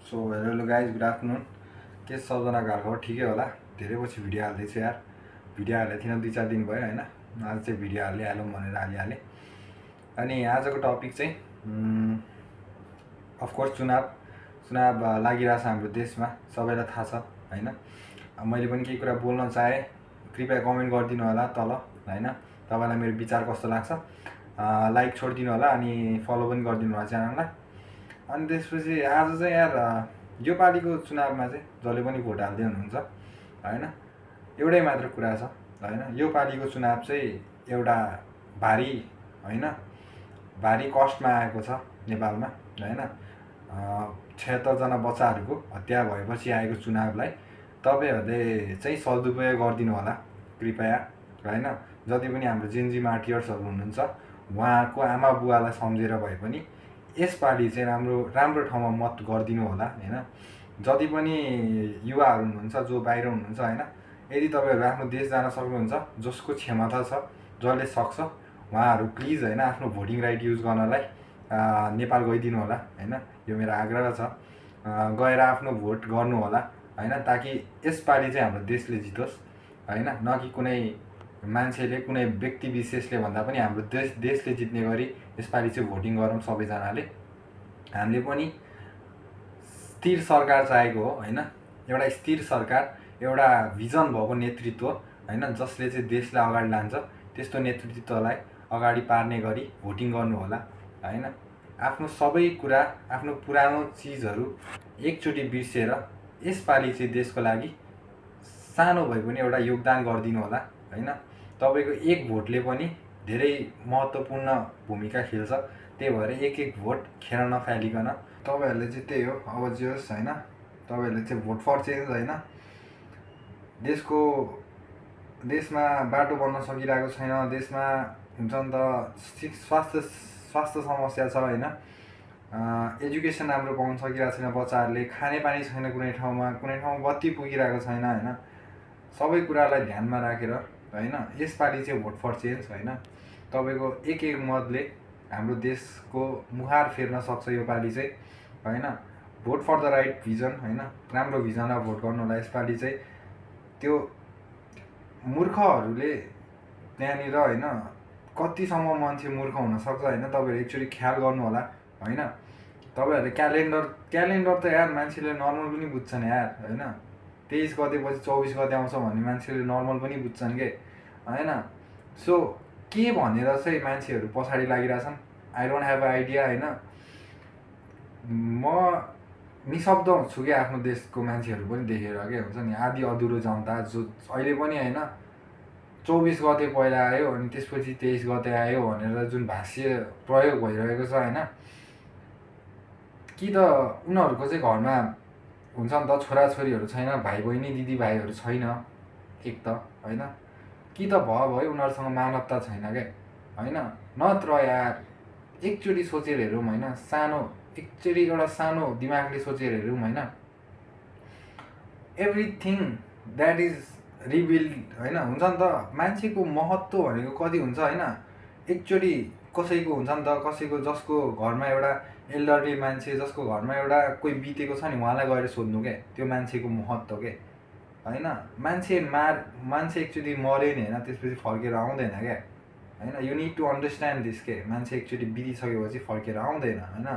So hello guys, good afternoon. के सबजना घरको ठिकै होला। धेरै पछि भिडियो हाल्दैछु यार। भिडियो हालेको थिइनँ 2-4 दिन भयो होइन। आज चाहिँ भिडियो हालिहालौँ भनेर हालिहालेँ। अनि आजको टपिक चाहिँ अफकोर्स चुनाव लागिरहेछ हाम्रो देशमा, सबैलाई थाहा छ होइन। मैले पनि केही कुरा बोल्न चाहेँ, कृपया कमेन्ट गरिदिनु होला तल होइन। तपाईँलाई मेरो विचार कस्तो लाग्छ लाइक छोडिदिनु होला अनि फलो पनि गरिदिनु होला च्यानललाई। अनि त्यसपछि आज चाहिँ यार यो पालिको चुनावमा चाहिँ जसले पनि भोट हाल्दै हुनुहुन्छ होइन, एउटै मात्र कुरा छ होइन। यो पालिको चुनाव चाहिँ एउटा भारी होइन, भारी कस्टमा आएको छ नेपालमा होइन। 76जना बच्चाहरूको हत्या भएपछि आएको चुनावलाई तपाईँहरूले चाहिँ सदुपयोग गरिदिनु होला कृपया होइन। जति पनि हाम्रो जेनजी मार्टियर्सहरू हुनुहुन्छ उहाँको आमा बुवालाई सम्झेर भए पनि यसपालि चाहिँ राम्रो ठाउँमा मत गरिदिनु होला होइन। जति पनि युवाहरू हुनुहुन्छ जो बाहिर हुनुहुन्छ होइन, यदि तपाईँहरू आफ्नो देश जान सक्नुहुन्छ, जसको क्षमता छ, जसले सक्छ, उहाँहरू प्लिज होइन आफ्नो भोटिङ राइट युज गर्नलाई नेपाल गइदिनु होला होइन। यो मेरो आग्रह छ, गएर आफ्नो भोट गर्नु होला होइन, ताकि यसपालि चाहिँ हाम्रो देशले जितोस् होइन। न कि कुनै मान्छेले, कुनै व्यक्ति विशेषले भन्दा पनि हाम्रो देशले जित्ने गरी यसपालि चाहिँ भोटिङ गरौँ सबैजनाले। हामीले पनि स्थिर सरकार चाहेको हो होइन। एउटा स्थिर सरकार, एउटा भिजन भएको नेतृत्व होइन, जसले चाहिँ देशलाई अगाडि लान्छ, त्यस्तो नेतृत्वलाई अगाडि पार्ने गरी भोटिङ गर्नु होला होइन। आफ्नो सबै कुरा, आफ्नो पुरानो चिजहरू एकचोटि बिर्सेर यसपालि चाहिँ देशको लागि सानो भए पनि एउटा योगदान गरिदिनु होला होइन। तपाईँको एक भोटले पनि धेरै महत्त्वपूर्ण भूमिका खेल्छ। त्यही भएर एक भोट खेर नफालिकन तपाईँहरूले चाहिँ त्यही हो, अब जे होस् होइन, तपाईँहरूले चाहिँ भोट फर चेन्ज होइन। देशमा बाटो बन्न सकिरहेको छैन, देशमा हुन्छ नि त स्वास्थ्य समस्या छ होइन। एजुकेसन राम्रो पाउन सकिरहेको छैन बच्चाहरूले, खानेपानी छैन कुनै ठाउँमा बत्ती पुगिरहेको छैन होइन। सबै कुरालाई ध्यानमा राखेर होइन यसपालि चाहिँ भोट फर चेन्ज होइन। तपाईँको एक मतले हाम्रो देशको मुहार फेर्न सक्छ यो पालि चाहिँ होइन। Vote for the right vision होइन, राम्रो भिजनलाई भोट गर्नु होला यसपालि चाहिँ। त्यो मूर्खहरूले त्यहाँनिर होइन, कतिसम्म मान्छे मूर्ख हुनसक्छ होइन, तपाईँहरू एकचोटि ख्याल गर्नु होला होइन। तपाईँहरूले क्यालेन्डर त यार मान्छेले नर्मल पनि बुझ्छन् यार होइन। 23 गतेपछि 24 गते आउँछ भन्ने मान्छेले नर्मल पनि बुझ्छन् के होइन। सो के भनेर चाहिँ मान्छेहरू पछाडि लागिरहेछन्, I don't have a idea होइन। म निशब्द हुन्छु क्या आफ्नो देशको मान्छेहरू पनि देखेर के हुन्छ नि, आधी अधुरो जनता जो अहिले पनि होइन 24 गते पहिला आयो अनि त्यसपछि 23 गते आयो भनेर जुन भाष्य प्रयोग भइरहेको छ होइन, कि त उनीहरूको चाहिँ घरमा हुन्छ नि त छोराछोरीहरू छैन, भाइ बहिनी दिदी भाइहरू छैन एक त होइन, कि त भयो उनीहरूसँग मानवता छैन क्या होइन। नत्र यार एकचोटि सोचेर हेरौँ होइन, एकचोटि एउटा सानो दिमागले सोचेर हेरौँ होइन। एभ्रिथिङ द्याट इज रिबिल्ड होइन। हुन्छ नि त मान्छेको महत्त्व भनेको कति हुन्छ होइन। एकचोटि कसैको हुन्छ नि त, कसैको जसको घरमा एउटा एल्डरली मान्छे, जसको घरमा एउटा कोही बितेको छ नि, उहाँलाई गएर सोध्नु क्या त्यो मान्छेको महत्त्व के होइन। मान्छे एकचोटि मऱ्यो नि होइन, त्यसपछि फर्केर आउँदैन क्या होइन। You need to understand this के, मान्छे एकचोटि बितिसकेपछि फर्केर आउँदैन होइन।